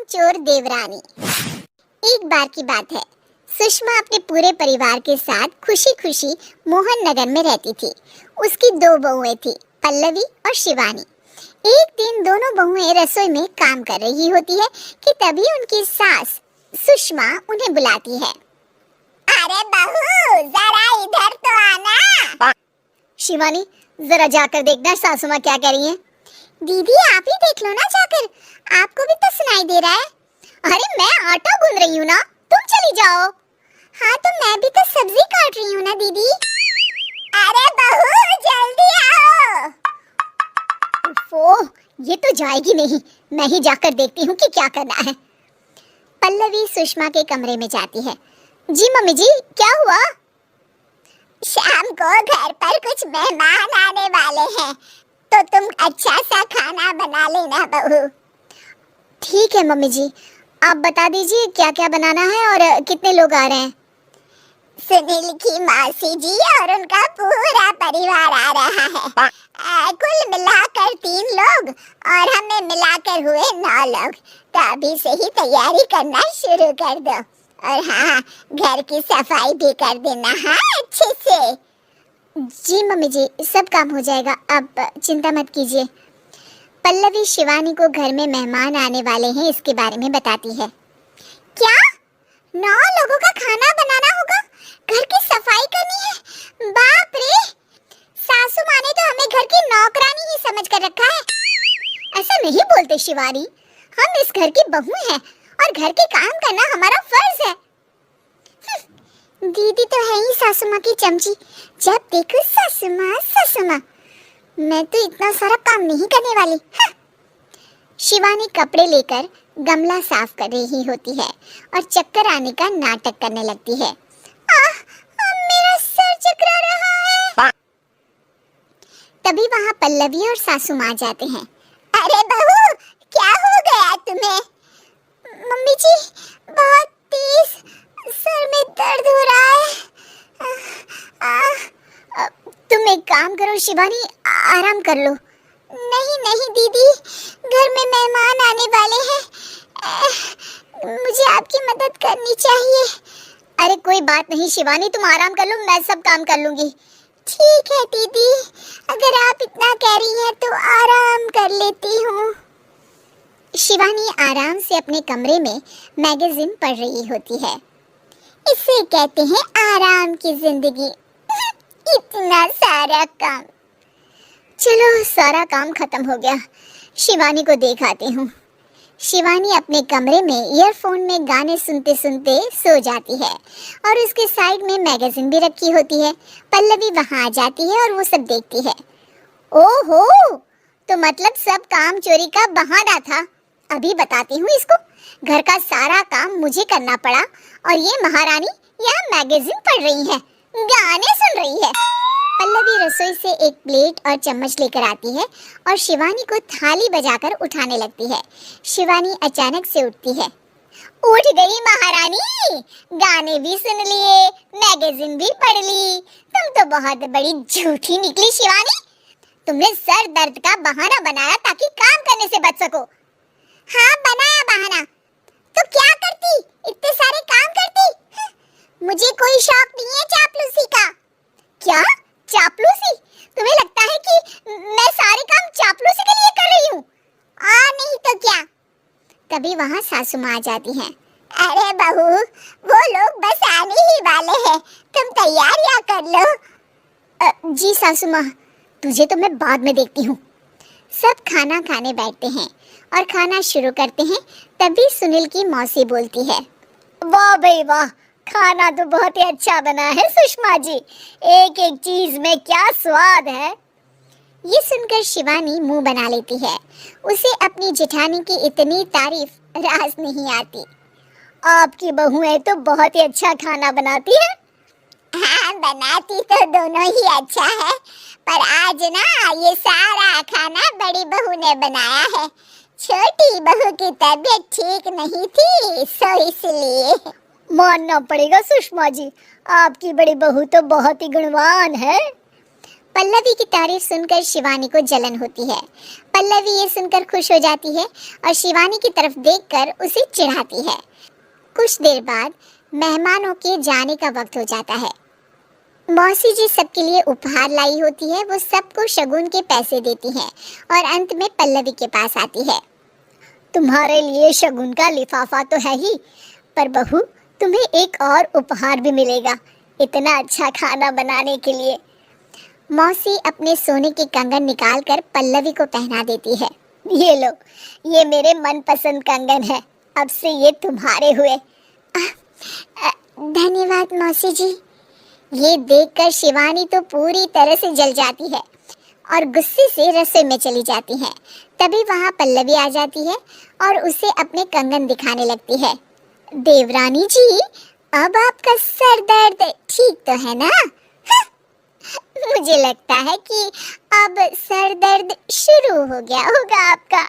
चोर देवरानी। एक बार की बात है, सुषमा अपने पूरे परिवार के साथ खुशी खुशी मोहन नगर में रहती थी। उसकी दो बहुएं थी, पल्लवी और शिवानी। एक दिन दोनों बहुएं रसोई में काम कर रही होती है कि तभी उनकी सास सुषमा उन्हें बुलाती है। अरे बहू, जरा इधर तो आना। शिवानी, जरा जाकर देखना सासू माँ क्या कह रही है। दीदी आप ही देख लो ना जाकर, आपको भी तो सुनाई दे रहा है। अरे मैं आटा गूंद रही हूँ ना, तुम चली जाओ। हाँ तो मैं भी तो सब्जी काट रही हूँ ना दीदी। अरे बहू जल्दी आओ। ओह, ये तो जाएगी नहीं, मैं ही जाकर देखती हूँ कि क्या करना है। पल्लवी सुषमा के कमरे में जाती है। जी मम्मी जी, क्या हुआ? शाम को घर पर कुछ मेहमान आने वाले हैं, तो तुम अच्छा सा खाना बना लेना बहू। ठीक है मम्मी जी, आप बता दीजिए क्या क्या बनाना है और कितने लोग आ रहे हैं। सुनील की मौसी जी और उनका पूरा परिवार आ रहा है। कुल मिलाकर 3 लोग और हमें मिलाकर हुए 9 लोग। तो अभी से ही तैयारी करना शुरू कर दो। और हाँ, घर की सफाई भी कर देना, हाँ अच्छे से। जी मम्मी जी, सब काम हो जाएगा, आप चिंता मत कीजिए। पल्लवी शिवानी को घर में मेहमान आने वाले हैं इसके बारे में बताती है। क्या 9 लोगों का खाना बनाना होगा, घर की सफाई करनी है? बाप रे, सासू माँ ने तो हमें घर की नौकरानी ही समझ कर रखा है। ऐसा नहीं बोलते शिवानी, हम इस घर की बहू हैं और घर के काम करना हमारा फर्ज है। दीदी तो है ही सासू माँ की चमची, जब देखो सासू माँ सासू माँ। मैं तो इतना सारा काम नहीं करने वाली। शिवानी कपड़े लेकर गमला साफ कर रही होती है और चक्कर आने का नाटक करने लगती है। मेरा सर चकरा रहा है। तभी वहाँ पल्लवी और सासू माँ जाते हैं। अरे बहू, क्या हो गया तुम्हें? मम्मी जी, बहुत तेज सर में दर्द हो रहा है। तुम एक काम करो शिवानी, आराम कर लो। नहीं नहीं दीदी, घर में मेहमान आने वाले हैं, मुझे आपकी मदद करनी चाहिए। अरे कोई बात नहीं शिवानी, तुम आराम कर लो, मैं सब काम कर लूंगी। ठीक है दीदी, अगर आप इतना कह रही हैं तो आराम कर लेती हूँ। शिवानी आराम से अपने कमरे में मैगजीन पढ़ रही होती है। इसे कहते हैं आराम की जिंदगी। इतना सारा काम। चलो सारा काम खत्म हो गया, शिवानी को देख आती हूँ। शिवानी अपने कमरे में ईयरफोन में गाने सुनते सुनते सो जाती है और उसके साइड में मैगजीन भी रखी होती है। पल्लवी वहाँ आ जाती है और वो सब देखती है। ओहो, तो मतलब सब काम चोरी का बहाना था। अभी बताती हूँ इसको। घर का सारा काम मुझे करना पड़ा और ये महारानी यहाँ मैगजीन पढ़ रही है, गाने सुन रही है। पल्लवी रसोई से एक प्लेट और चम्मच लेकर आती है और शिवानी को थाली बजाकर उठाने लगती है। शिवानी अचानक से उठती है। उठ गई महारानी, गाने भी सुन लिए, मैगजीन भी पढ़ ली। तुम तो बहुत बड़ी झूठी निकली शिवानी। तुमने सर दर्द का बहाना बनाया ताकि काम करने से बच सको। हाँ बनाया बहाना, तो क्या करती, इतने सारे काम करती। मुझे कोई शौक नहीं है चापलूसी का। क्या चापलूसी? तुम्हें लगता है कि मैं सारे काम चापलूसी के लिए कर रही हूँ? नहीं तो क्या। तभी वहाँ सासू माँ आ जाती हैं। अरे बहू, वो लोग बस आने ही वाले हैं, तुम तैयारियां कर लो। जी सासू माँ, तुझे तो मैं बाद में देखती हूँ। सब खाना खाने बैठते हैं और खाना शुरू करते हैं। तभी सुनील की मौसी बोलती है। वाह भाई वाह, खाना तो बहुत ही अच्छा बना है सुषमा जी, एक एक चीज में क्या स्वाद है। ये सुनकर शिवानी मुंह बना लेती है। उसे अपनी जेठानी की इतनी तारीफ रास नहीं आती। आपकी बहुएं तो बहुत ही अच्छा खाना बनाती है। हाँ बनाती तो दोनों ही अच्छा है, पर आज ना ये सारा खाना बड़ी बहू ने बनाया है। छोटी बहू की तबीयत ठीक नहीं थी, सो इसलिए। मानना पड़ेगा सुषमा जी, आपकी बड़ी बहू तो बहुत ही गुणवान है। पल्लवी की तारीफ सुनकर शिवानी को जलन होती है। पल्लवी ये सुनकर खुश हो जाती है और शिवानी की तरफ देखकर उसे चिढ़ाती है। कुछ देर बाद मेहमानों के जाने का वक्त हो जाता है। मौसी जी सबके लिए उपहार लाई होती है। वो सबको शगुन के पैसे देती हैं और अंत में पल्लवी के पास आती है। तुम्हारे लिए शगुन का लिफाफा तो है ही, पर बहू तुम्हें एक और उपहार भी मिलेगा इतना अच्छा खाना बनाने के लिए। मौसी अपने सोने के कंगन निकालकर पल्लवी को पहना देती है। ये लो, ये मेरे मनपसंद कंगन है, अब से ये तुम्हारे हुए। धन्यवाद मौसी जी। ये देखकर शिवानी तो पूरी तरह से जल जाती है और गुस्से से रसोई में चली जाती है। तभी वहाँ पल्लवी आ जाती है और उसे अपने कंगन दिखाने लगती है। देवरानी जी, अब आपका सर दर्द ठीक तो है ना? मुझे लगता है कि अब सर दर्द शुरू हो गया होगा आपका।